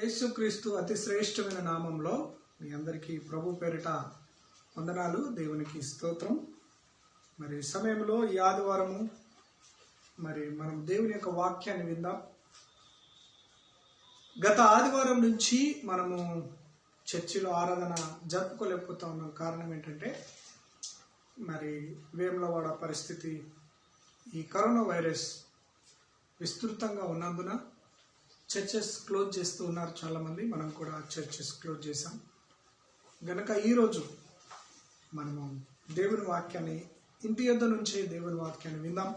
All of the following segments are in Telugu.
యేసుక్రీస్తు అతి శ్రేష్టమైన నామంలో మీ అందరికీ ప్రభు పేరిట వందనాలు. దేవునికి స్తోత్రం. మరి సమయంలో ఈ ఆదివారము మరి మనం దేవుని యొక్క వాక్యాన్ని విందాం. గత ఆదివారం నుంచి మనము చర్చిలో ఆరాధన జరుపుకోలేకపోతా ఉన్నాం. కారణం ఏంటంటే మరి వేములవాడ పరిస్థితి, ఈ కరోనా వైరస్ విస్తృతంగా ఉన్నందున చర్చెస్ క్లోజ్ చేస్తూ ఉన్నారు చాలామంది. మనం కూడా చర్చెస్ క్లోజ్ చేశాం గనక ఈరోజు మనము దేవుని వాక్యాన్ని ఇంటి యొద్ద నుంచే దేవుని వాక్యాన్ని విందాం.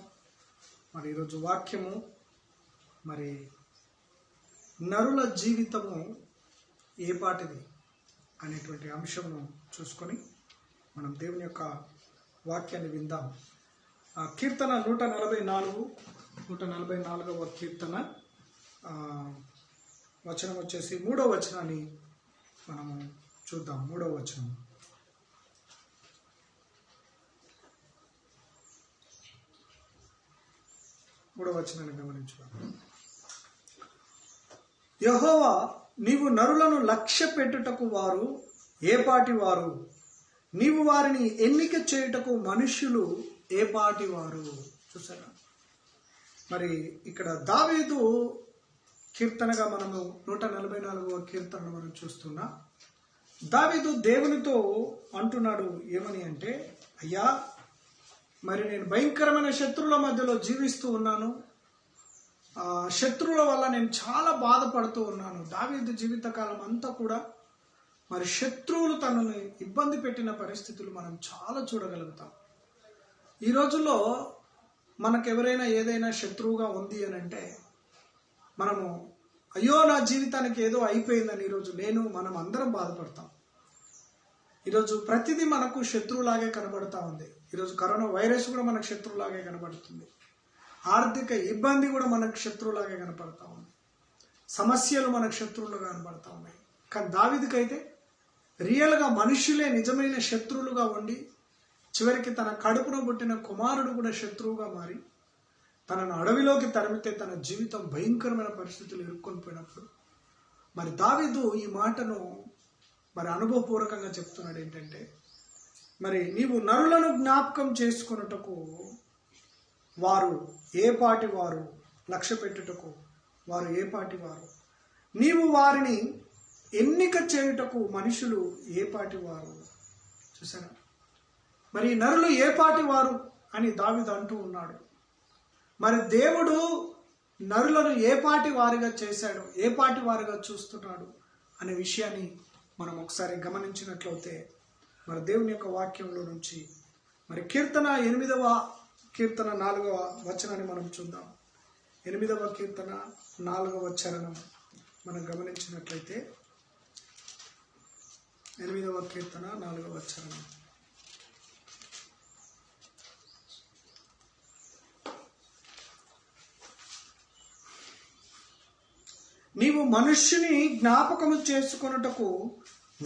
మరి ఈరోజు వాక్యము మరి నరుల జీవితము ఏపాటిది అనేటువంటి అంశమును చూసుకొని మనం దేవుని యొక్క వాక్యాన్ని విందాం. కీర్తన 144వ కీర్తన వచనం వచ్చేసి 3వ వచనాన్ని మనము చూద్దాం. 3వ వచనం, గమనించుదాం. యెహోవా, నీవు నరులను లక్ష్య పెట్టుటకు వారు ఏపాటి వారు, నీవు వారిని ఎన్నిక చేయుటకు మనుష్యులు ఏపాటి వారు. చూసారా, మరి ఇక్కడ దావీదు కీర్తనగా మనము 144వ కీర్తనను మనం చూస్తున్నాం. దావీదు దేవునితో అంటున్నాడు ఏమని అంటే, అయ్యా, మరి నేను భయంకరమైన శత్రువుల మధ్యలో జీవిస్తూ ఉన్నాను. శత్రువుల వల్ల నేను చాలా బాధపడుతూ ఉన్నాను. దావీదు జీవితకాలం అంతా కూడా మరి శత్రువులు తనని ఇబ్బంది పెట్టిన పరిస్థితులు మనం చాలా చూడగలుగుతాం. ఈ రోజుల్లో మనకెవరైనా ఏదైనా శత్రువుగా ఉంది అని అంటే మనము అయ్యో నా జీవితానికి ఏదో అయిపోయిందని ఈరోజు మనం అందరం బాధపడతాం. ఈరోజు ప్రతిదీ మనకు శత్రువులాగే కనబడతా ఉంది. ఈరోజు కరోనా వైరస్ కూడా మనకు శత్రువులాగే కనబడుతుంది. ఆర్థిక ఇబ్బంది కూడా మనకు శత్రువులాగే కనపడతా ఉంది. సమస్యలు మనకు శత్రువులుగా కనబడతా ఉన్నాయి. కానీ దావీదుకైతే రియల్గా మనుషులే నిజమైన శత్రువులుగా ఉండి చివరికి తన కడుపును పుట్టిన కుమారుడు కూడా శత్రువుగా మారి తనను అడవిలోకి తరిమితే తన జీవితం భయంకరమైన పరిస్థితులు ఇరుక్కొని పోయినప్పుడు మరి దావీదు ఈ మాటను మరి అనుభవపూర్వకంగా చెప్తున్నాడు. ఏంటంటే, మరి నీవు నరులను జ్ఞాపకం చేసుకొనుటకు వారు ఏపాటి వారు, లక్ష్య పెట్టుటకు వారు ఏపాటి వారు, నీవు వారిని ఎన్నిక చేయుటకు మనుషులు ఏపాటి వారు. చూసారా, మరి నరులు ఏపాటి వారు అని దావీదు అంటూ ఉన్నాడు. మరి దేవుడు నరులను ఏపాటి వారిగా చేశాడు, ఏపాటి వారిగా చూస్తున్నాడు అనే విషయాన్ని మనం ఒకసారి గమనించినట్లయితే మరి దేవుని యొక్క వాక్యంలో నుంచి మరి కీర్తన 8వ కీర్తన 4వ వచనాన్ని మనం చూద్దాం. 8వ కీర్తన 4వ చరణం మనం గమనించినట్లయితే 8వ కీర్తన 4వ చరణం, నీవు మనుష్యుని జ్ఞాపకము చేసుకొనుటకు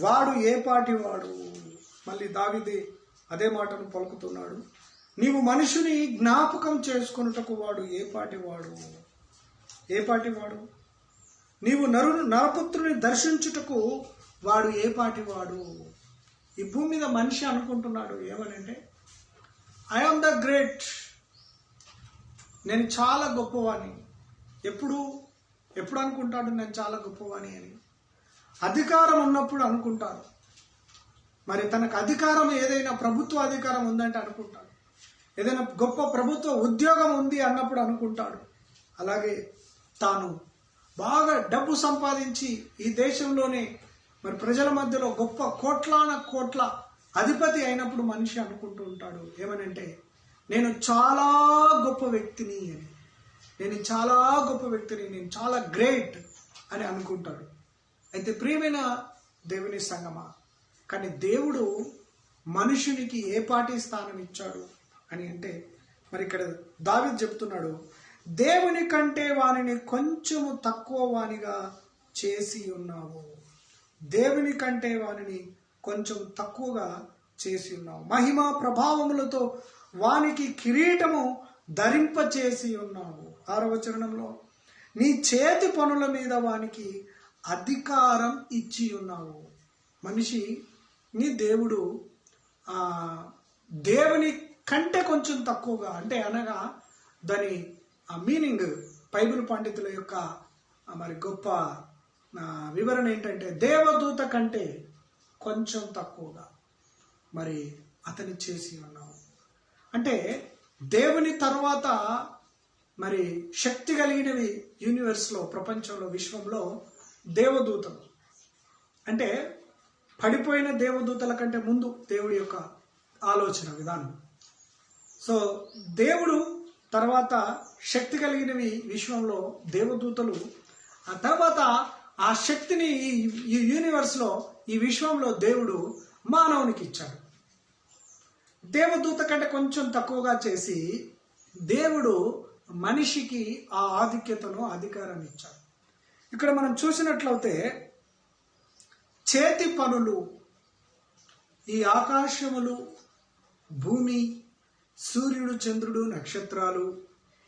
వాడు ఏపాటి వాడు. మళ్ళీ దావీదు అదే మాటను పలుకుతున్నాడు. నీవు మనుషుని జ్ఞాపకం చేసుకొనుటకు వాడు ఏపాటి వాడు, ఏపాటి వాడు. నీవు నరపుత్రుని దర్శించుటకు వాడు ఏపాటి వాడు. ఈ భూమి మీద మనిషి అనుకుంటున్నాడు ఏమనంటే, ఐ ఆమ్ ద గ్రేట్, నేను చాలా గొప్పవాణ్ణి. ఎప్పుడు అనుకుంటాడు నేను చాలా గొప్పవాణి అని? అధికారం ఉన్నప్పుడు అనుకుంటారు. మరి తనకు అధికారం, ఏదైనా ప్రభుత్వ అధికారం ఉందంటే అనుకుంటాడు. ఏదైనా గొప్ప ప్రభుత్వ ఉద్యోగం ఉంది అన్నప్పుడు అనుకుంటాడు. అలాగే తాను బాగా డబ్బు సంపాదించి ఈ దేశంలోనే మరి ప్రజల మధ్యలో గొప్ప కోట్ల అధిపతి అయినప్పుడు మనిషి అనుకుంటూ ఉంటాడు ఏమనంటే, నేను చాలా గొప్ప వ్యక్తిని అని, నేను చాలా గ్రేట్ అని అనుకుంటాడు. అయితే ప్రియమైన దేవుని సంగమా, కానీ దేవుడు మనుషునికి ఏపాటి స్థానం ఇచ్చాడు అని అంటే మరి ఇక్కడ దావీదు చెప్తున్నాడు, దేవుని కంటే వానిని కొంచెము తక్కువ వానిగా చేసి ఉన్నావు. దేవుని కంటే వానిని కొంచెం తక్కువగా చేసి ఉన్నావు. మహిమ ప్రభావములతో వానికి కిరీటము ధరింపచేసి ఉన్నావు. 6వ చరణంలో నీ చేతి పనుల మీద వానికి అధికారం ఇచ్చి ఉన్నావు. మనిషిని దేవుడు దేవుని కంటే కొంచెం తక్కువగా, అంటే అనగా దాని మీనింగ్ బైబిల్ పండితుల యొక్క మరి గొప్ప వివరణ ఏంటంటే, దేవదూత కంటే కొంచెం తక్కువగా మరి అతని చేసి ఉన్నావు. అంటే దేవుని తర్వాత మరి శక్తి కలిగినవి యూనివర్స్లో, ప్రపంచంలో, విశ్వంలో దేవదూతలు. అంటే పడిపోయిన దేవదూతల కంటే ముందు దేవుడి యొక్క ఆలోచన విధానం. సో దేవుడు తర్వాత శక్తి కలిగినవి విశ్వంలో దేవదూతలు. ఆ తర్వాత ఆ శక్తిని ఈ యూనివర్స్లో, ఈ విశ్వంలో దేవుడు మానవునికి ఇచ్చాడు. దేవదూత కంటే కొంచెం తక్కువగా చేసి దేవుడు మనిషికి ఆ ఆధిక్యతను, అధికారాన్ని ఇచ్చాడు. ఇక్కడ మనం చూసినట్లయితే చేతి పనులు, ఈ ఆకాశములు, భూమి, సూర్యుడు, చంద్రుడు, నక్షత్రాలు,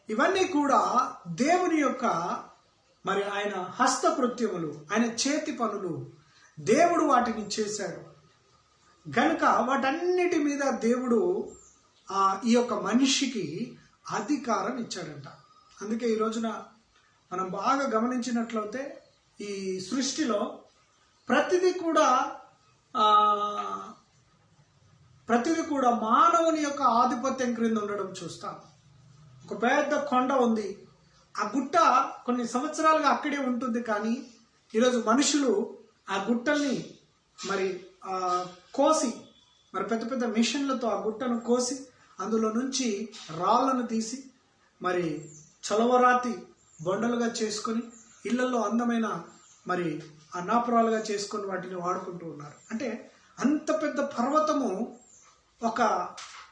ఇవన్నీ కూడా దేవుని యొక్క మరి ఆయన హస్తకృత్యములు, ఆయన చేతి పనులు. దేవుడు వాటిని చేశాడు గనుక వాటన్నిటి మీద దేవుడు ఈ యొక్క మనిషికి అధికారం ఇచ్చాడంట. అందుకే ఈ రోజున మనం బాగా గమనించినట్లయితే ఈ సృష్టిలో ప్రతిదీ కూడా మానవుని యొక్క ఆధిపత్యం క్రింద ఉండడం చూస్తాం. ఒక పెద్ద కొండ ఉంది, ఆ గుట్ట కొన్ని సంవత్సరాలుగా అక్కడే ఉంటుంది. కానీ ఈరోజు మనుషులు ఆ గుట్టల్ని మరి కోసి, మరి పెద్ద పెద్ద మిషన్లతో ఆ గుట్టను కోసి అందులో నుంచి రాళ్లను తీసి మరి చలవరాతి బొండలుగా చేసుకొని ఇళ్లలో అందమైన మరి ఆ నాపురాలుగా చేసుకొని వాటిని వాడుకుంటూ ఉన్నారు. అంటే అంత పెద్ద పర్వతము, ఒక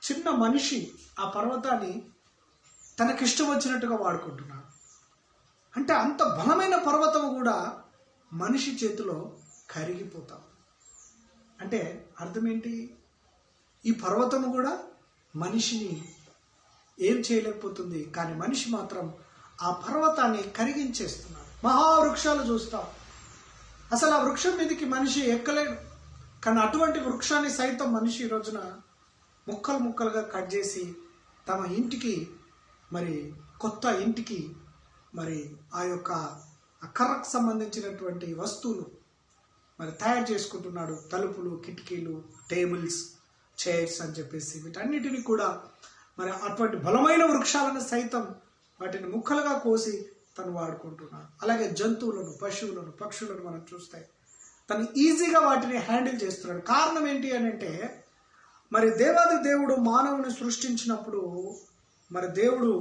చిన్న మనిషి ఆ పర్వతాన్ని తనకిష్టం వచ్చినట్టుగా వాడుకుంటున్నాడు. అంటే అంత బలమైన పర్వతము కూడా మనిషి చేతిలో కరిగిపోతాం. అంటే అర్థం ఏంటి? ఈ పర్వతము కూడా మనిషిని ఏం చేయలేకపోతుంది, కానీ మనిషి మాత్రం ఆ పర్వతాన్ని కరిగించేస్తున్నాడు. మహావృక్షాలు చూస్తాం, అసలు ఆ వృక్షం మీదకి మనిషి ఎక్కలేడు. కానీ అటువంటి వృక్షాన్ని సైతం మనిషి ఈ రోజున ముక్కలు ముక్కలుగా కట్ చేసి తమ ఇంటికి, మరి కొత్త ఇంటికి మరి ఆ యొక్క కర్రకు సంబంధించినటువంటి వస్తువులు మరి తయారు చేసుకుంటున్నాడు. తలుపులు, కిటికీలు, టేబుల్స్, చైర్స్ అని చెప్పేసి వీటన్నిటిని కూడా మరి అటువంటి బలమైన వృక్షాలను సైతం వాటిని ముక్కలుగా కోసి తను వాడుకుంటున్నాడు. అలాగే జంతువులను, పశువులను, పక్షులను మనం చూస్తే తను ఈజీగా వాటిని హ్యాండిల్ చేస్తున్నాడు. కారణం ఏంటి అని అంటే, మరి దేవాది దేవుడు మానవుని సృష్టించినప్పుడు మరి దేవుడు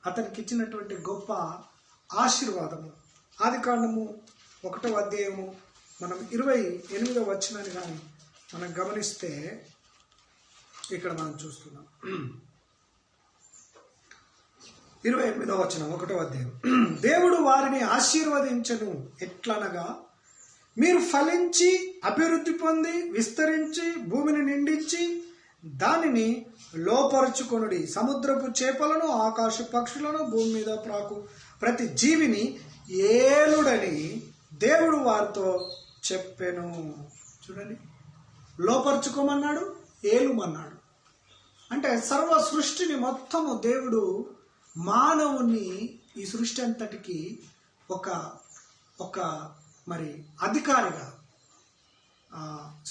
అతనికి ఇచ్చినటువంటి గొప్ప ఆశీర్వాదము. ఆదికాండము 1వ అధ్యాయము మనం 28వ వచనాన్ని కానీ మనం గమనిస్తే ఇక్కడ మనం చూస్తున్నాం. 28వ వచనం 1వ అధ్యాయం. దేవుడు వారిని ఆశీర్వదించెను ఎట్లనగా, మీరు ఫలించి అభివృద్ధి పొంది విస్తరించి భూమిని నిండించి దానిని లోపరుచుకొనుడి, సముద్రపు చేపలను, ఆకాశ పక్షులను, భూమి మీద ప్రాకు ప్రతి జీవిని ఏలుడని దేవుడు వారితో చెప్పెను. చూడండి, లోపరుచుకోమన్నాడు, ఏలుమన్నాడు. అంటే సర్వ సృష్టిని మొత్తము దేవుడు మానవుని, ఈ సృష్టి అంతటికి ఒక మరి అధికారిగా,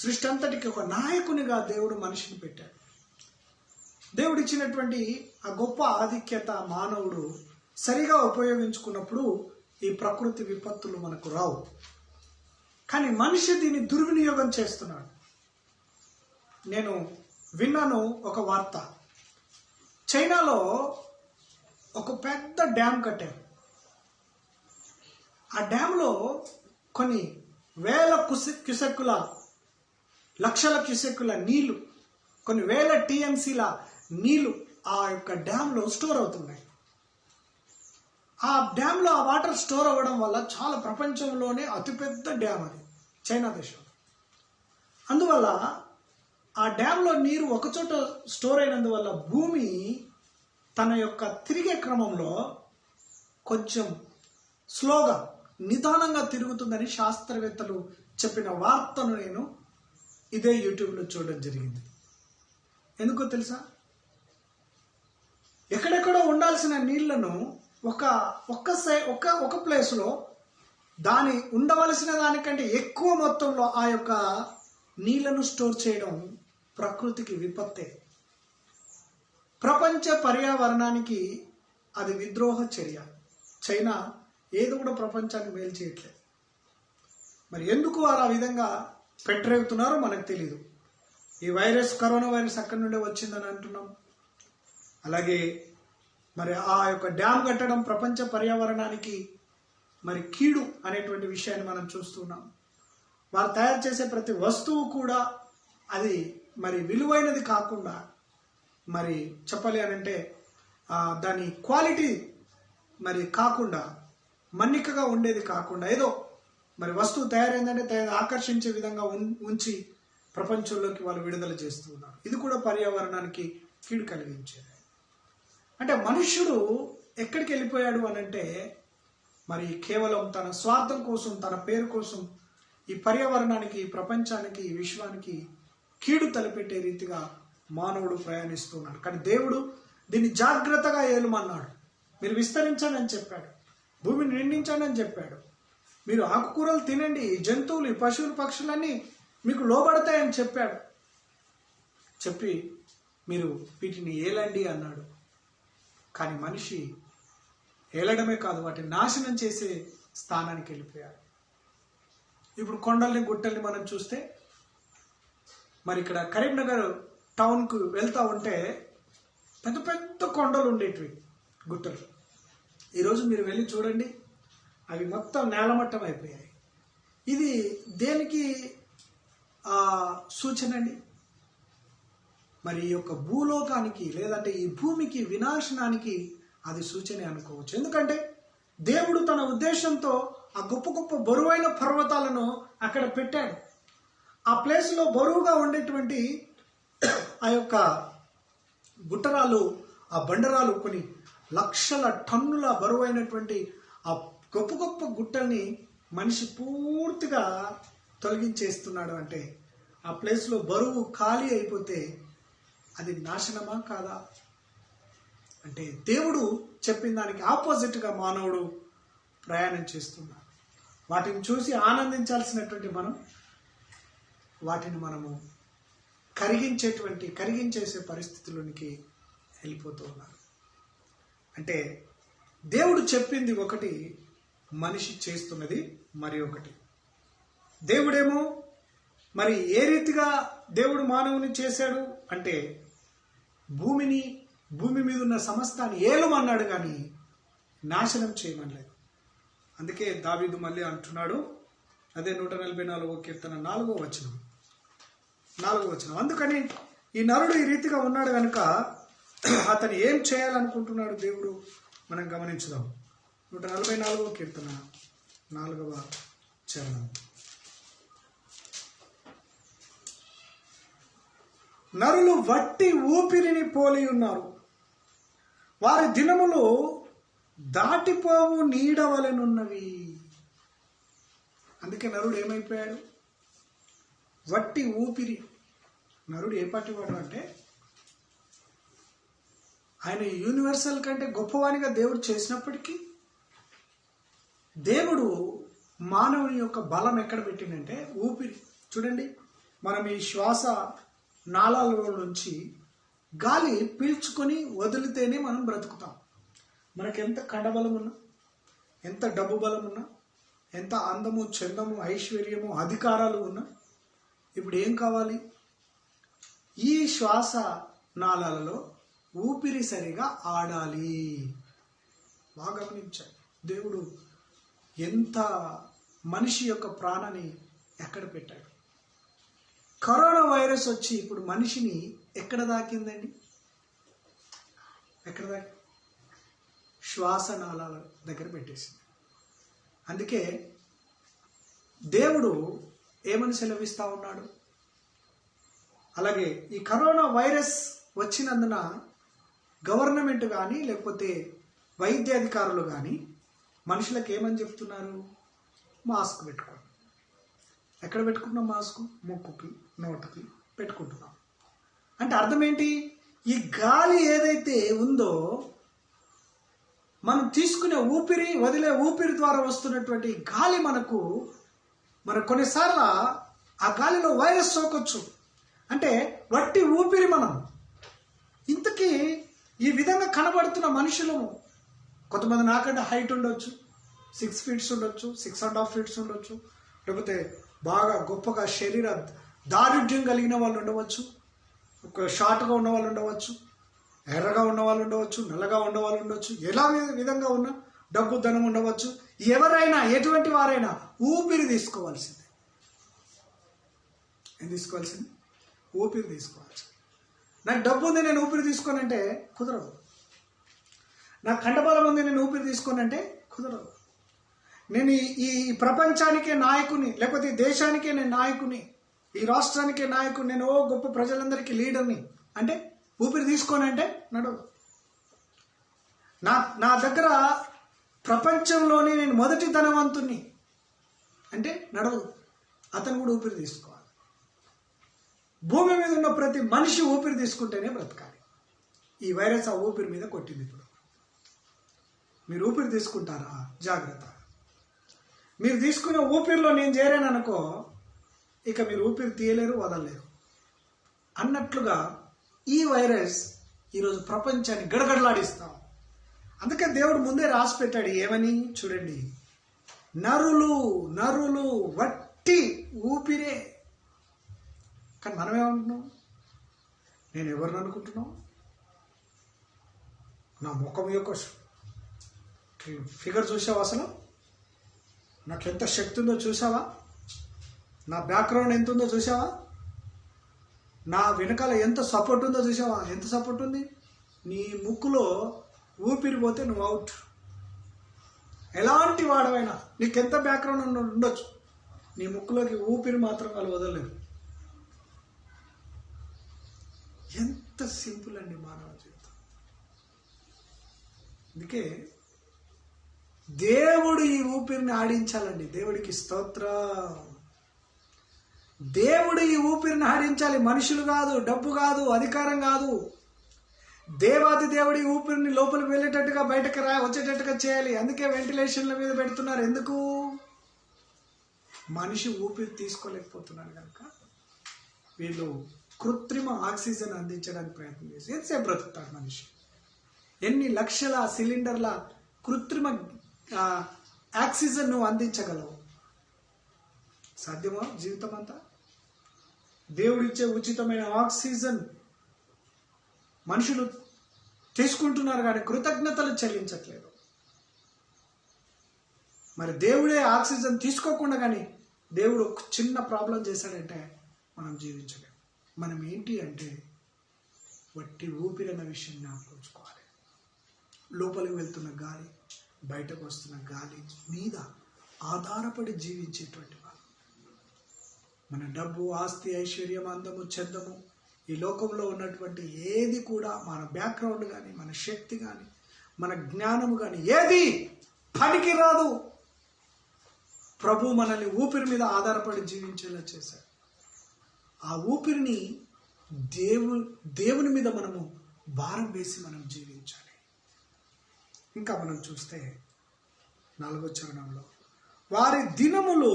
సృష్టి అంతటికి ఒక నాయకునిగా దేవుడు మనిషిని పెట్టాడు. దేవుడు ఇచ్చినటువంటి ఆ గొప్ప ఆధిక్యత మానవుడు సరిగా ఉపయోగించుకున్నప్పుడు ఈ ప్రకృతి విపత్తులు మనకు రావు. కానీ మనిషి దీన్ని దుర్వినియోగం చేస్తున్నాడు. నేను విన్నాను ఒక వార్త, చైనాలో ఒక పెద్ద డ్యామ్ కట్టారు. ఆ డ్యాంలో కొన్ని వేల క్యూసెక్కుల, లక్షల క్యూసెక్కుల నీళ్లు, కొన్ని వేల టీఎంసీల నీళ్లు ఆ యొక్క డ్యాంలో స్టోర్ అవుతున్నాయి. ఆ డ్యాంలో ఆ వాటర్ స్టోర్ అవ్వడం వల్ల చాలా ప్రపంచంలోనే అతిపెద్ద డ్యామ్ అది, చైనా దేశం. అందువల్ల ఆ డ్యాంలో నీరు ఒకచోట స్టోర్ అయినందువల్ల భూమి తన యొక్క తిరిగే క్రమంలో కొంచెం స్లోగా, నిదానంగా తిరుగుతుందని శాస్త్రవేత్తలు చెప్పిన వార్తను నేను ఇదే యూట్యూబ్లో చూడడం జరిగింది. ఎందుకో తెలుసా? ఎక్కడెక్కడో ఉండాల్సిన నీళ్లను ఒక ప్లేస్లో దాని ఉండవలసిన దానికంటే ఎక్కువ మొత్తంలో ఆ యొక్క నీళ్లను స్టోర్ చేయడం ప్రకృతికి విపత్తే. ప్రపంచ పర్యావరణానికి అది విద్రోహ చర్య. చైనా ఏది కూడా ప్రపంచాన్ని మేలు చేయట్లేదు. మరి ఎందుకు వారు ఆ విధంగా పెట్టరేగుతున్నారో మనకు తెలియదు. ఈ కరోనా వైరస్ అక్కడి నుండే వచ్చిందని అంటున్నాం. అలాగే మరి ఆ యొక్క డ్యామ్ కట్టడం ప్రపంచ పర్యావరణానికి మరి కీడు అనేటువంటి విషయాన్ని మనం చూస్తున్నాం. వారు తయారు చేసే ప్రతి వస్తువు కూడా అది మరి విలువైనది కాకుండా, మరి చెప్పాలి అనంటే దాని క్వాలిటీ మరి కాకుండా, మన్నికగా ఉండేది కాకుండా, ఏదో మరి వస్తువు తయారైందంటే ఆకర్షించే విధంగా ఉంచి ప్రపంచంలోకి వాళ్ళు విడుదల చేస్తూ ఉన్నారు. ఇది కూడా పర్యావరణానికి కీడు కలిగించేది. అంటే మనుష్యుడు ఎక్కడికి వెళ్ళిపోయాడు అనంటే, మరి కేవలం తన స్వార్థం కోసం, తన పేరు కోసం ఈ పర్యావరణానికి, ప్రపంచానికి, విశ్వానికి కీడు తలపెట్టే రీతిగా మానవుడు ప్రయాణిస్తున్నాడు. కానీ దేవుడు దీన్ని జాగ్రత్తగా ఏలుమన్నాడు. మీరు విస్తరించండి అని చెప్పాడు, భూమిని నిండించండి అని చెప్పాడు. మీరు ఆకుకూరలు తినండి, జంతువులు, పశువులు, పక్షులన్నీ మీకు లోబడతాయని చెప్పాడు. చెప్పి మీరు వీటిని ఏలండి అన్నాడు. కానీ మనిషి ఏలడమే కాదు, వాటిని నాశనం చేసే స్థానానికి వెళ్ళిపోయాడు. ఇప్పుడు కొండల్ని, గుట్టల్ని మనం చూస్తే, మరి ఇక్కడ కరీంనగర్ టౌన్కు వెళ్తూ ఉంటే పెద్ద పెద్ద కొండలు ఉండేటివి, గుట్టలు. ఈరోజు మీరు వెళ్ళి చూడండి, అవి మొత్తం నేలమట్టం అయిపోయాయి. ఇది దేనికి సూచన అండి? మరి ఈ యొక్క భూలోకానికి, లేదంటే ఈ భూమికి వినాశనానికి అది సూచనే అనుకోవచ్చు. ఎందుకంటే దేవుడు తన ఉద్దేశంతో ఆ గొప్ప గొప్ప బరువైన పర్వతాలను అక్కడ పెట్టాడు. ఆ ప్లేస్లో బరువుగా ఉండేటువంటి ఆ యొక్క గుట్టరాలు, ఆ బండరాలు, కొన్ని లక్షల టన్నుల బరువైనటువంటి ఆ గొప్ప గొప్ప గుట్టల్ని మనిషి పూర్తిగా తొలగించేస్తున్నాడు. అంటే ఆ ప్లేస్లో బరువు ఖాళీ అయిపోతే అది నాశనమా కాదా? అంటే దేవుడు చెప్పిన దానికి ఆపోజిట్గా మానవుడు ప్రయాణం చేస్తున్నాడు. వాటిని చూసి ఆనందించాల్సినటువంటి మనం వాటిని మనము కరిగించేసే పరిస్థితుల్లోనికి వెళ్ళిపోతూ ఉన్నారు. అంటే దేవుడు చెప్పింది ఒకటి, మనిషి చేస్తున్నది మరి ఒకటి. దేవుడేమో మరి ఏ రీతిగా దేవుడు మానవుని చేశాడు అంటే, భూమి మీద ఉన్న సమస్తాన్ని ఏలమన్నాడు, కానీ నాశనం చేయమనలేదు. అందుకే దావీదు మళ్ళీ అంటున్నాడు, అదే 144వ కీర్తన 4వ వచనం. అందుకని ఈ నరుడు ఈ రీతిగా ఉన్నాడు కనుక అతను ఏం చేయాలనుకుంటున్నాడు దేవుడు మనం గమనించుదాం. 144వ కీర్తన 4వ చరణం. నరులు వట్టి ఊపిరిని పోలి ఉన్నారు, వారి దినములు దాటిపోవు నీడవలెనున్నవి. అందుకే నరుడు ఏమైపోయాడు? వట్టి ఊపిరి. నరుడు ఏ పాటి వాడు అంటే, ఆయన యూనివర్సల్ కంటే గొప్పవానిగా దేవుడు చేసినప్పటికీ, దేవుడు మానవుని యొక్క బలం ఎక్కడ పెట్టిందంటే ఊపిరి. చూడండి, మనం ఈ శ్వాస నాళాల నుంచి గాలి పీల్చుకొని వదిలితేనే మనం బ్రతుకుతాం. మనకు ఎంత కండబలం ఉన్నా, ఎంత డబ్బు బలం ఉన్నా, ఎంత అందము, చందము, ఐశ్వర్యము, అధికారాలు ఉన్నా, ఇప్పుడు ఏం కావాలి? ఈ శ్వాస నాళాలలో ఊపిరి సరిగా ఆడాలి. బాగా గమనించాలి, దేవుడు ఎంత మనిషి యొక్క ప్రాణాన్ని ఎక్కడ పెట్టాడు. కరోనా వైరస్ వచ్చి ఇప్పుడు మనిషిని ఎక్కడ దాకిందండి? ఎక్కడ దాకి? శ్వాసనాళాల దగ్గర పెట్టేసింది. అందుకే దేవుడు ఏమని సెలవిస్తా ఉన్నాడు? అలాగే ఈ కరోనా వైరస్ వచ్చినందున గవర్నమెంట్ కానీ, లేకపోతే వైద్య అధికారులు కానీ మనుషులకు ఏమని చెప్తున్నారు? మాస్క్ పెట్టుకోండి. ఎక్కడ పెట్టుకుంటున్నాం మాస్క్? ముక్కుకి, నోటికి పెట్టుకుంటున్నాం. అంటే అర్థం ఏంటి? ఈ గాలి ఏదైతే ఉందో, మనం తీసుకునే ఊపిరి, వదిలే ఊపిరి ద్వారా వస్తున్నటువంటి గాలి మనకు కొన్నిసార్లు ఆ గాలిలో వైరస్ సోకొచ్చు. అంటే వట్టి ఊపిరి మనం. ఇంతకీ ఈ విధంగా కనబడుతున్న మనుషులము, కొంతమంది నాకంటే హైట్ ఉండొచ్చు, 6 feet ఉండొచ్చు, 6.5 feet ఉండొచ్చు, లేకపోతే బాగా గొప్పగా శరీర దారుఢ్యం కలిగిన వాళ్ళు ఉండవచ్చు, ఒక షార్ట్గా ఉన్న వాళ్ళు ఉండవచ్చు, ఎర్రగా ఉన్న వాళ్ళు ఉండవచ్చు, నల్లగా ఉన్న వాళ్ళు ఉండవచ్చు, ఎలా విధంగా ఉన్న డబ్బు ధనం ఉండవచ్చు. ఎవరైనా, ఎటువంటి వారైనా ఊపిరి తీసుకోవాల్సిందే. ఏం తీసుకోవాల్సింది? ఊపిరి తీసుకోవాల్సింది. నాకు డబ్బు ఉంది, నేను ఊపిరి తీసుకోనంటే కుదరదు. నాకు కండబలం ఉంది, నేను ఊపిరి తీసుకోనంటే కుదరదు. నేను ఈ ప్రపంచానికే నాయకుని, లేకపోతే ఈ దేశానికే నేను నాయకుని, ఈ రాష్ట్రానికే నాయకుని, నేను గొప్ప ప్రజలందరికీ లీడర్ని అంటే ఊపిరి తీసుకోనంటే నడవదు. నా దగ్గర ప్రపంచంలోని నేను మొదటి ధనవంతుని అంటే నడవదు. అతను కూడా ఊపిరి తీసుకోవాలి. భూమి మీద ఉన్న ప్రతి మనిషి ఊపిరి తీసుకుంటేనే బ్రతకాలి. ఈ వైరస్ ఆ ఊపిరి మీద కొట్టింది. ఇప్పుడు మీరు ఊపిరి తీసుకుంటారా? జాగ్రత్త. మీరు తీసుకునే ఊపిరిలో నేను చేరాను అనుకో, ఇక మీరు ఊపిరి తీయలేరు, వదలలేరు. అన్నట్లుగా ఈ వైరస్ ఈరోజు ప్రపంచాన్ని గడగడలాడిస్తాం. అందుకే దేవుడు ముందే రాసి పెట్టాడు. ఏమని చూడండి, నరులు వట్టి ఊపిరే. కానీ మనమేమంటున్నాం? నేను ఎవరిని అనుకుంటున్నాం? నా ముఖం యొక్క ఫిగర్ చూసావా? అసలు నాకు ఎంత శక్తి ఉందో చూసావా? నా బ్యాక్గ్రౌండ్ ఎంత ఉందో చూసావా? నా వెనకాల ఎంత సపోర్ట్ ఉందో చూసావా? ఎంత సపోర్ట్ ఉంది? నీ ముక్కులో ఊపిరి పోతే నువ్వు అవుట్. ఎలాంటి వాడవైనా, నీకెంత బ్యాక్గ్రౌండ్ ఉండొచ్చు, నీ ముక్కులోకి ఊపిరి మాత్రం వాళ్ళు వదలలేరు. ఎంత సింపుల్ అండి మానవ జీవితం. అందుకే దేవుడు ఈ ఊపిరిని ఆడించాలండి. దేవుడికి స్తోత్రం. దేవుడు ఈ ఊపిరిని ఆడించాలి. మనుషులు కాదు, డబ్బు కాదు, అధికారం కాదు. దేవాది దేవుడి ఊపిరిని లోపలికి వెళ్ళేటట్టుగా, బయటకు వచ్చేటట్టుగా చేయాలి. అందుకే వెంటిలేషన్ల మీద పెడుతున్నారు. ఎందుకు? మనిషి ఊపిరి తీసుకోలేకపోతున్నారు కనుక వీళ్ళు కృత్రిమ ఆక్సిజన్ అందించడానికి ప్రయత్నం చేసి ఎంతసేపు బ్రతుకుతారు మనిషి? ఎన్ని లక్షల సిలిండర్ల కృత్రిమ ఆక్సిజన్ నువ్వు అందించగలవు? సాధ్యమా? జీవితం అంతా దేవుడిచ్చే ఉచితమైన ఆక్సిజన్ మనుషులు తీసుకుంటున్నారు కానీ కృతజ్ఞతలు చెల్లించట్లేదు. మరి దేవుడే ఆక్సిజన్ తీసుకోకుండా కానీ దేవుడు ఒక చిన్న ప్రాబ్లం చేశాడంటే మనం జీవించలేము. మనం ఏంటి అంటే వట్టి ఊపిరి అన్న విషయం జ్ఞాపకించుకోవాలి. లోపలికి వెళ్తున్న గాలి, బయటకు వస్తున్న గాలి మీద ఆధారపడి జీవించేటువంటి వాళ్ళు. మన డబ్బు, ఆస్తి, ఐశ్వర్యం, అందము, చందము, ఈ లోకంలో ఉన్నటువంటి ఏది కూడా, మన బ్యాక్గ్రౌండ్ కానీ, మన శక్తి కానీ, మన జ్ఞానము కానీ ఏది పనికి రాదు. ప్రభు మనల్ని ఊపిరి మీద ఆధారపడి జీవించేలా చేశాడు. ఆ ఊపిరిని దేవుని మీద మనము భారం వేసి మనం జీవించాలి. ఇంకా మనం చూస్తే 4వ చరణంలో, వారి దినములు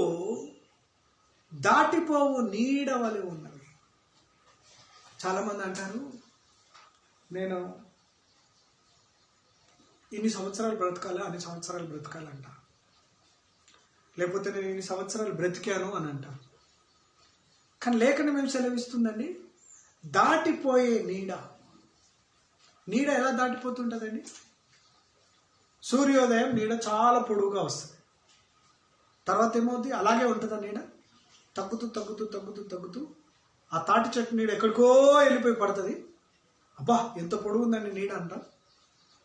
దాటిపోవు నీడవలి ఉన్నవి. చాలామంది అంటారు, నేను ఇన్ని సంవత్సరాలు బ్రతకాలి, అన్ని సంవత్సరాలు బ్రతకాలంట, లేకపోతే నేను ఇన్ని సంవత్సరాలు బ్రతికాను అని అంటారు. కానీ లేఖనం ఏం సెలవిస్తుందండి? దాటిపోయే నీడ. నీడ ఎలా దాటిపోతుంటుందండి? సూర్యోదయం నీడ చాలా పొడుగుగా వస్తుంది, తర్వాత ఏమవుతుంది? అలాగే ఉంటుందా నీడ? తగ్గుతూ తగ్గుతూ తగ్గుతూ తగ్గుతూ ఆ తాటి చెట్టు నీడ ఎక్కడికో వెళ్ళిపోయి పడుతుంది. అబ్బా ఎంత పొడుగు ఉందండి నీడ అంట.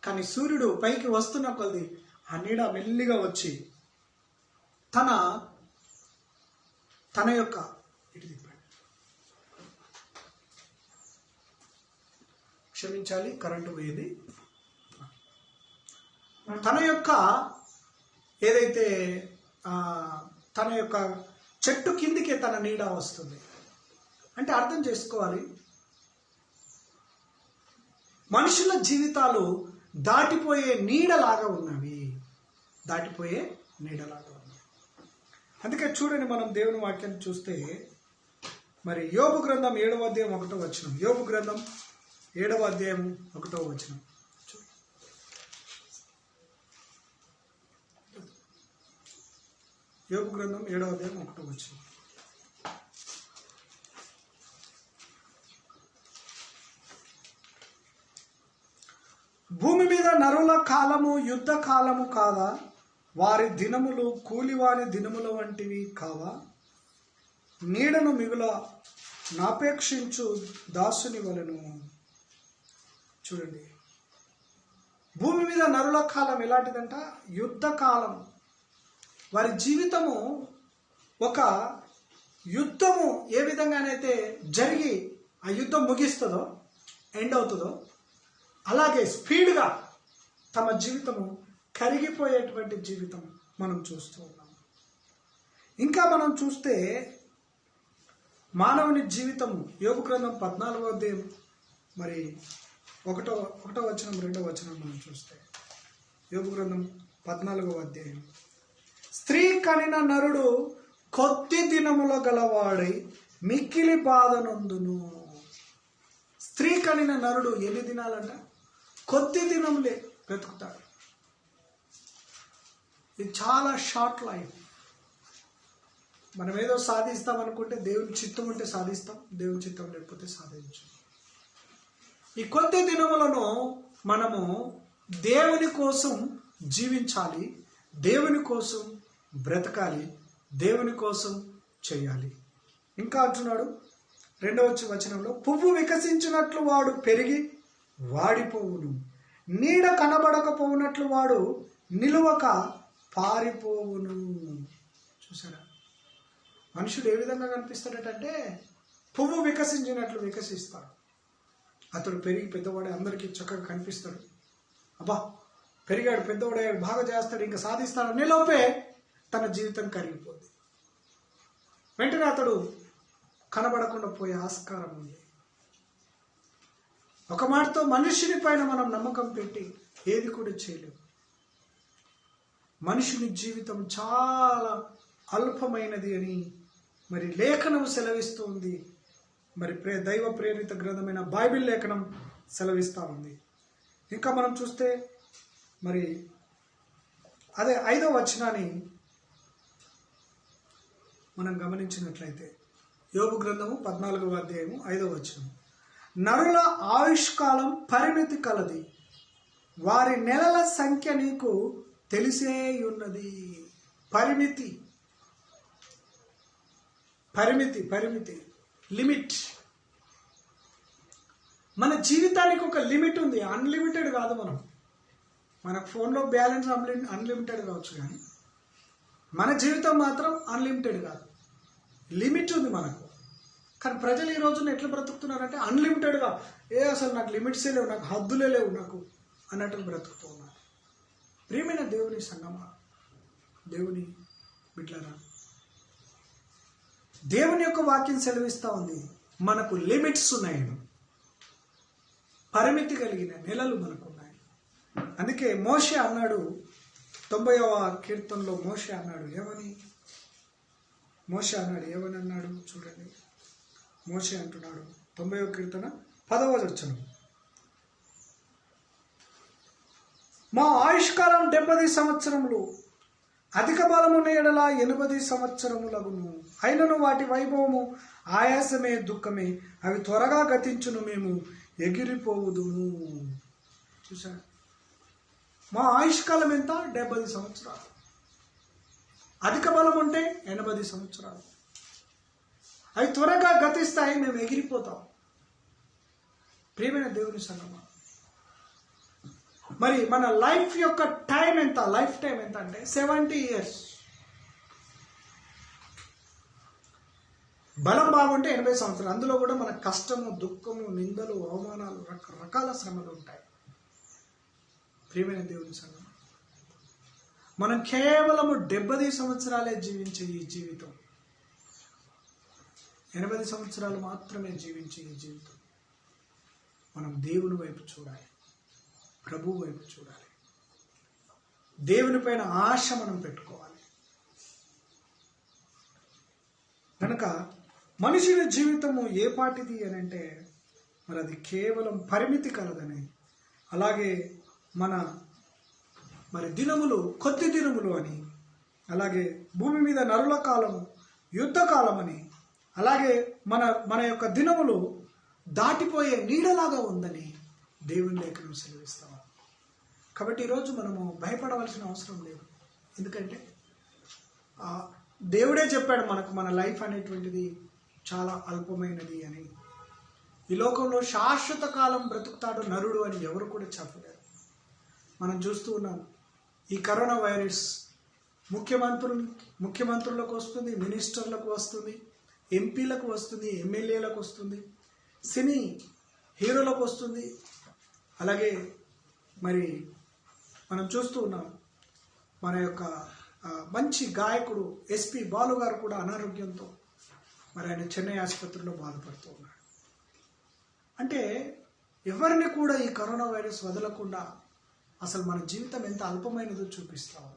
కానీ సూర్యుడు పైకి వస్తున్న కొద్ది ఆ నీడ మెల్లిగా వచ్చి తన యొక్క క్షమించాలి, కరెంటు పోయింది. తన యొక్క ఏదైతే తన యొక్క చెట్టు కిందికే తన నీడ వస్తుంది. అంటే అర్థం చేసుకోవాలి, మనుషుల జీవితాలు దాటిపోయే నీడలాగా ఉన్నవి, దాటిపోయే నీడలాగా ఉన్నవి. అందుకే చూడండి, మనం దేవుని వాక్యాన్ని చూస్తే మరి యోబు గ్రంథం 7వ అధ్యాయం 1వ వచనం, యోబు గ్రంథం 7వ అధ్యాయం 1వ వచనం. యోబు గ్రంథం 7వ అధ్యాయం 1వ వచనం. భూమి మీద నరుల కాలము యుద్ధ కాలము కాదా? వారి దినములు కూలివాని దినముల వంటివి కావా? నీడను మిగుల నాపేక్షించు దాసుని వలెను. చూడండి, భూమి మీద నరుల కాలం ఎలాంటిదంట? యుద్ధ కాలం. వారి జీవితము ఒక యుద్ధము ఏ విధంగానైతే జరిగి ఆ యుద్ధం ముగిస్తుందో, ఎండ్ అవుతుందో, అలాగే స్పీడ్గా తమ జీవితము కరిగిపోయేటువంటి జీవితం మనం చూస్తూ ఉన్నాం. ఇంకా మనం చూస్తే మానవుని జీవితము యోబు గ్రంథం 14వ అధ్యాయం మరి 1వ వచనం 2వ వచనం మనం చూస్తే, యోబు గ్రంథం 14వ అధ్యాయం, స్త్రీ కనిన నరుడు కొద్ది దినముల గలవాడై మిక్కిలి బాధనందును. స్త్రీ కనిన నరుడు ఎన్ని దినాలంట? కొద్ది దినములే బ్రతుకుతాడు. ఇది చాలా షార్ట్ లైఫ్. మనం ఏదో సాధిస్తాం అనుకుంటే దేవుని చిత్తం ఉంటే సాధిస్తాం, దేవుని చిత్తం లేకపోతే సాధించు. ఈ కొద్ది దినములను మనము దేవుని కోసం జీవించాలి, దేవుని కోసం బ్రతకాలి, దేవుని కోసం చేయాలి. ఇంకా అంటున్నాడు 2వ వచనంలో, పువ్వు వికసించినట్లు వాడు పెరిగి వాడిపోవును, నీడ కనబడకపోవునట్లు వాడు నిలువక పారిపోవును. చూసారా, మనుషుడు ఏ విధంగా కనిపిస్తాడటంటే పువ్వు వికసించినట్లు వికసిస్తాడు. అతడు పెరిగి పెద్దవాడే అందరికీ చక్కగా కనిపిస్తాడు. అబ్బా పెరిగాడు, పెద్దవాడయ్యాడు, బాగా చేస్తాడు, ఇంకా సాధిస్తాడు అనే లోపే తన జీవితం కరిగిపోద్ది. వెంటనే అతడు కనబడకుండా పోయే ఆస్కారం ఉంది. ఒక మాటతో మనుషుని పైన మనం నమ్మకం పెట్టి ఏది కూడా చేయలేము. మనుషుని జీవితం చాలా అల్పమైనది అని మరి లేఖనం సెలవిస్తూ ఉంది. మరి దైవ ప్రేరిత గ్రంథమైన బైబిల్ లేఖనం సెలవిస్తూ ఉంది. ఇంకా మనం చూస్తే మరి అదే 5వ వచనాన్ని మనం గమనించినట్లయితే, యోబు గ్రంథము 14వ అధ్యాయము 5వ వచనం, నరుల ఆయుష్కాలం పరిమితి కలది, వారి నెలల సంఖ్య నీకు తెలిసే ఉన్నది. పరిమితి, పరిమితి, పరిమితి, లిమిట్. మన జీవితానికి ఒక లిమిట్ ఉంది, అన్లిమిటెడ్ కాదు. మనకు ఫోన్లో బ్యాలెన్స్ అన్లిమిటెడ్ కావచ్చు, కానీ మన జీవితం మాత్రం అన్లిమిటెడ్ కాదు, లిమిట్ ఉంది మనకు. కానీ ప్రజలు ఈ రోజున ఎట్లా బ్రతుకుతున్నారంటే అన్లిమిటెడ్గా, అసలు నాకు లిమిట్సే లేవు, నాకు హద్దులే లేవు నాకు అన్నట్టు బ్రతుకుతూ ఉన్నారు. ప్రియమైన దేవుని సంగమా, దేవుని బిడ్డలారా, దేవుని యొక్క వాక్యం సెలవిస్తూ ఉంది, మనకు లిమిట్స్ ఉన్నాయి, పరిమితి కలిగిన నెలలు మనకు ఉన్నాయి. అందుకే మోషే అన్నాడు, 90వ కీర్తనలో మోషే అన్నాడు ఏమని? ఏమని అన్నాడు చూడండి. మోషే అంటున్నాడు 90వ కీర్తన 10వ వచనం, మా ఆయుష్కాలం 70 సంవత్సరములు, అధిక బలమున్న ఎడల 80 సంవత్సరములగును. అయినను వాటి వైభవము ఆయాసమే, దుఃఖమే, అవి త్వరగా గతించును, మేము ఎగిరిపోవుదుము. చూసారా, మా ఆయుష్కాలం ఎంత? 70 సంవత్సరాలు. అధిక బలం ఉంటే 80 సంవత్సరాలు. అవి త్వరగా గతిస్తాయి, మేము ఎగిరిపోతాం. ప్రియమైన దేవుని సంగమా, మరి మన లైఫ్ యొక్క టైం ఎంత? లైఫ్ టైం ఎంత అంటే 70 years. బలం బాగుంటే 80 సంవత్సరాలు. అందులో కూడా మన కష్టము, దుఃఖము, నిందలు, అవమానాలు, రకరకాల శ్రమలు ఉంటాయి. ప్రియమైన దేవుని సంగమా, మనం కేవలము 70 సంవత్సరాలే జీవించే ఈ జీవితం, 80 సంవత్సరాలు మాత్రమే జీవించే ఈ జీవితం మనం దేవుని వైపు చూడాలి, ప్రభువు వైపు చూడాలి, దేవుని పైన ఆశ మనం పెట్టుకోవాలి. కనుక మనుషుల జీవితము ఏ పాటిది అని అంటే మరి అది కేవలం పరిమితి కలదని, అలాగే మరి దినములు కొద్ది దినములు అని, అలాగే భూమి మీద నరుల కాలము యుద్ధ కాలం అని, అలాగే మన యొక్క దినములు దాటిపోయే నీడలాగా ఉందని దేవుని లేఖనం సెలవిస్తాం. కాబట్టి ఈరోజు మనము భయపడవలసిన అవసరం లేదు. ఎందుకంటే దేవుడే చెప్పాడు మనకు మన లైఫ్ అనేటువంటిది చాలా అల్పమైనది అని. ఈ లోకంలో శాశ్వత కాలం బ్రతుకుతాడు నరుడు అని ఎవరు కూడా చెప్పలేరు. మనం చూస్తూ ఉన్నాం, ఈ కరోనా వైరస్ ముఖ్యమంత్రులకు వస్తుంది, మినిస్టర్లకు వస్తుంది, ఎంపీలకు వస్తుంది, ఎమ్మెల్యేలకు వస్తుంది, సినీ హీరోలకు వస్తుంది. అలాగే మరి మనం చూస్తూ ఉన్నాం, మన యొక్క మంచి గాయకుడు ఎస్పి బాలు గారు కూడా అనారోగ్యంతో మరి ఆయన చెన్నై ఆసుపత్రిలో బాధపడుతూ ఉన్నాడు. అంటే ఎవరిని కూడా ఈ కరోనా వైరస్ వదలకుండా అసలు మన జీవితం ఎంత అల్పమైనదో చూపిస్తాము.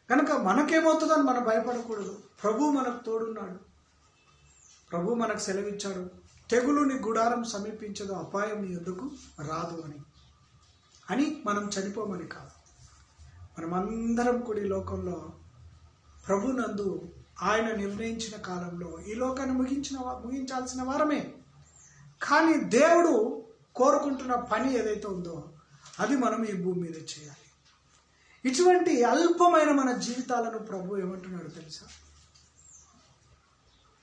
కనుక మనకేమవుతుందని మనం భయపడకూడదు. ప్రభు మనకు తోడున్నాడు, ప్రభు మనకు సెలవిచ్చాడు, తెగులు నీ గుడారం సమీపించదు, అపాయం నీ యొద్దకు రాదు అని మనం చనిపోమని కాదు. మనమందరం కూడా ఈ లోకంలో ప్రభునందు ఆయన నిర్ణయించిన కాలంలో ఈ లోకాన్ని ముగించాల్సిన వారమే. కానీ దేవుడు కోరుకుంటున్న పని ఏదైతే ఉందో అది మనం ఈ భూమి మీద చేయాలి. ఇటువంటి అల్పమైన మన జీవితాలను ప్రభు ఏమంటున్నాడు తెలుసా?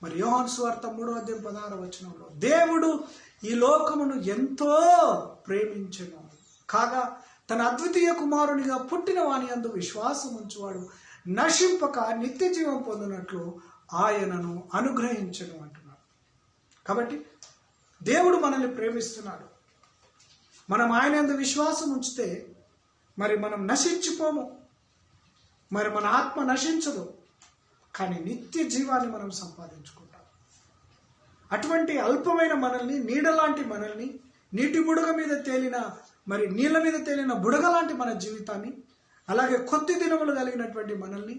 మరి యోహాను సువార్త 3:16 దేవుడు ఈ లోకమును ఎంతో ప్రేమించెను కాగా తన అద్వితీయ కుమారునిగా పుట్టిన వాని యందు విశ్వాసం ఉంచువాడు నశింపక నిత్య జీవం పొందినట్లు ఆయనను అనుగ్రహించెను అంటున్నాడు. కాబట్టి దేవుడు మనల్ని ప్రేమిస్తున్నాడు. మనం ఆయన యందు విశ్వాసం ఉంచితే మరి మనం నశించిపోము, మరి మన ఆత్మ నశించదు, కానీ నిత్య జీవాన్ని మనం సంపాదించుకుంటాం. అటువంటి అల్పమైన మనల్ని, నీడలాంటి మనల్ని, నీటి బుడగ మీద తేలిన మరి నీళ్ళ మీద తేలిన బుడగ లాంటి మన జీవితాన్ని, అలాగే కొద్ది దినములు కలిగినటువంటి మనల్ని,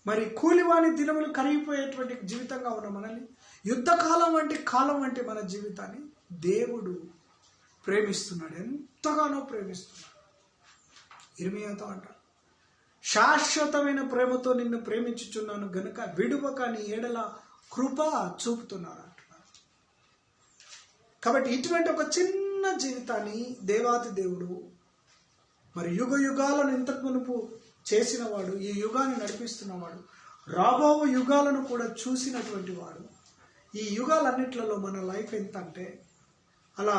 మరి కూలివాని దినములు కరిగిపోయేటువంటి జీవితంగా ఉన్న మనల్ని, యుద్ధకాలం వంటి మన జీవితాన్ని దేవుడు ప్రేమిస్తున్నాడు, ఎంతగానో ప్రేమిస్తున్నాడు. ఇర్మియాతో అంటాడు, శాశ్వతమైన ప్రేమతో నిన్ను ప్రేమించుచున్నాను గనుక విడువక నీ ఎడల కృప చూపుతున్నాను అంటున్నాడు. కాబట్టి ఇటువంటి ఒక చిన్న జీవితాన్ని దేవాది దేవుడు మరి యుగ యుగాలను ఇంతకు మునుపు చేసిన వాడు, ఈ యుగాన్ని నడిపిస్తున్నవాడు, రాబో యుగాలను కూడా చూసినటువంటి వాడు. ఈ యుగాలన్నిట్లలో మన లైఫ్ ఎంత అంటే అలా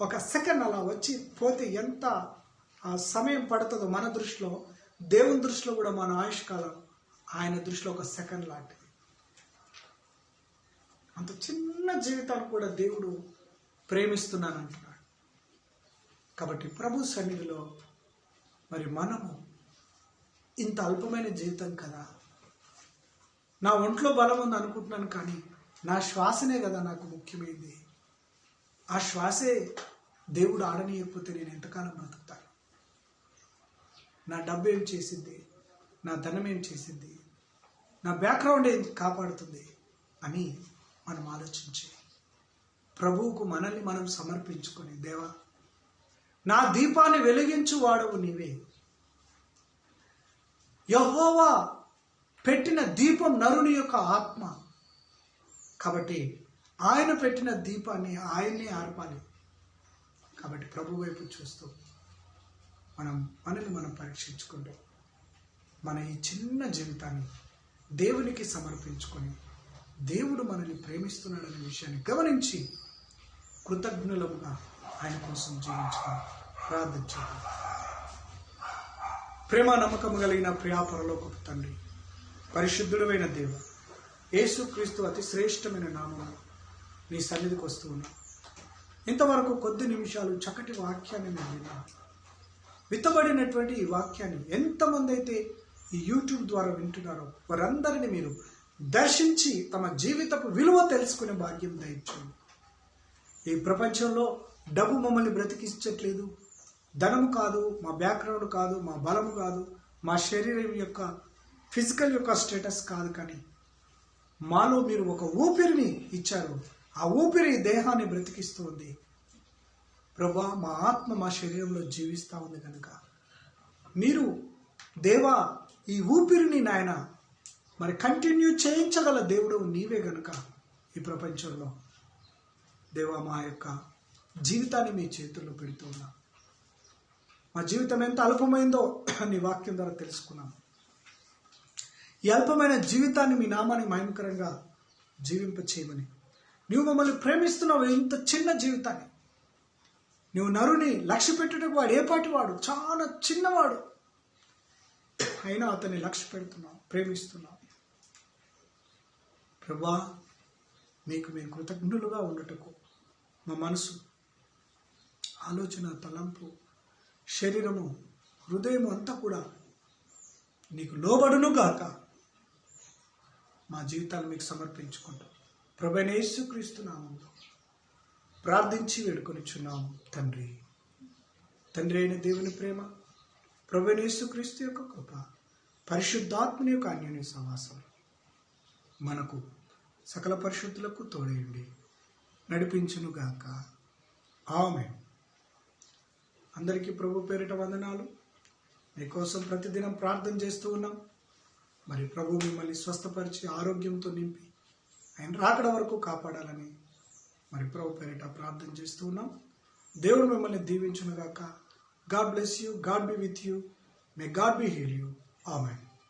ఒక సెకండ్ అలా వచ్చి పోతే ఎంత ఆ సమయం పడుతుందో మన దృష్టిలో, దేవుని దృష్టిలో కూడా మన ఆయుష్కాలం ఆయన దృష్టిలో ఒక సెకండ్ లాంటిది. అంత చిన్న జీవితాన్ని కూడా దేవుడు ప్రేమిస్తున్నాను అంటున్నాడు. కాబట్టి ప్రభు సన్నిధిలో మరి మనము ఇంత అల్పమైన జీవితం కదా, నా ఒంట్లో బలం ఉంది అనుకుంటున్నాను, కానీ నా శ్వాసనే కదా నాకు ముఖ్యమైనది. ఆ శ్వాసే దేవుడు ఆడనీయకపోతే నేను ఎంతకాలం బ్రతుకుతాను? నా డబ్బు ఏం చేసింది, నా ధనం ఏం చేసింది, నా బ్యాక్గ్రౌండ్ ఏం కాపాడుతుంది అని మనం ఆలోచించి ప్రభువుకు మనల్ని మనం సమర్పించుకొని, దేవా నా దీపాన్ని వెలిగించు వాడవు నీవే. యెహోవా పెట్టిన దీపం నరుని యొక్క ఆత్మ. కాబట్టి ఆయన పెట్టిన దీపాన్ని ఆయన్నే ఆర్పాలి. కాబట్టి ప్రభు వైపు చూస్తూ మనల్ని మనం పరీక్షించుకుంటూ మన ఈ చిన్న జీవితాన్ని దేవునికి సమర్పించుకొని దేవుడు మనల్ని ప్రేమిస్తున్నాడనే విషయాన్ని గమనించి కృతజ్ఞులముగా ఆయన కోసం జీవించుకొని ప్రార్థించాలి. ప్రేమ నమ్మకము కలిగిన ప్రియాపరలోకపు తండ్రి, పరిశుద్ధుడైన దేవుడు, యేసుక్రీస్తు అతి శ్రేష్టమైన నామములో నీ సన్నిధికి వస్తూ ఉన్నాం. ఇంతవరకు కొద్ది నిమిషాలు చక్కటి వాక్యాన్ని నేను విన్నాను. విత్తబడినటువంటి ఈ వాక్యాన్ని ఎంతమంది అయితే ఈ యూట్యూబ్ ద్వారా వింటున్నారో వారందరినీ మీరు దర్శించి తమ జీవితపు విలువ తెలుసుకునే భాగ్యం దయచేయండి. ఈ ప్రపంచంలో డబ్బు మమ్మల్ని బ్రతికించట్లేదు. ధనము కాదు, మా బ్యాక్గ్రౌండ్ కాదు, మా బలము కాదు, మా శరీరం యొక్క ఫిజికల్ యొక్క స్టేటస్ కాదు, కానీ మాలో మీరు ఒక ఊపిరిని ఇచ్చారు. ఆ ఊపిరి దేహాన్ని బ్రతికిస్తుంది. ప్రభా, మా ఆత్మ మా శరీరంలో జీవిస్తూ ఉంది కనుక మీరు దేవా ఈ ఊపిరిని నాయన మరి కంటిన్యూ చేయించగల దేవుడు నీవే గనుక ఈ ప్రపంచంలో దేవా మా యొక్క జీవితాన్ని మీ చేతుల్లో పెడుతూ ఉన్నాం. మా జీవితం ఎంత అల్పమైందో నీ వాక్యం ద్వారా తెలుసుకున్నాం. ఈ అల్పమైన జీవితాన్ని మీ నామానికి మహిమకరంగా జీవింప చేయమని, నువ్వు మమ్మల్ని ప్రేమిస్తున్నావు. ఇంత చిన్న జీవితాన్ని నువ్వు నరుని లక్ష్య పెట్టుటకు వాడు ఏపాటి వాడు, చాలా చిన్నవాడు, అయినా అతన్ని లక్ష్య పెడుతున్నావు, ప్రేమిస్తున్నావు. ప్రభా, మీకు మేము కృతజ్ఞులుగా ఉండటకు మా మనసు, ఆలోచన, తలంపు, శరీరము, హృదయము అంతా కూడా నీకు లోబడును గాక మా జీవితాలు మీకు సమర్పించుకుంటాం. ప్రభువైన యేసుక్రీస్తు నామములో ప్రార్థించి వేడుకొనిచున్నాము తండ్రి. తండ్రి అయిన దేవుని ప్రేమ, ప్రభువైన యేసుక్రీస్తు యొక్క కృప, పరిశుద్ధాత్మని యొక్క అన్యోన్య సహవాసం మనకు సకల పరిశుద్ధులకు తోడేయండి నడిపించును గాక. ఆమేన్. అందరికీ ప్రభు పేరిట వందనాలు. మీకోసం ప్రతిదినం ప్రార్థన చేస్తూ ఉన్నాం. మరి ప్రభు మిమ్మల్ని స్వస్థపరిచి ఆరోగ్యంతో నింపి ఆయన రాకడ వరకు కాపాడాలని మరి ప్రభు పేరిట ప్రార్థన చేస్తూ ఉన్నాం. దేవుడు మిమ్మల్ని దీవించును గాక. God bless you. God be with you. May God be heal you. Amen.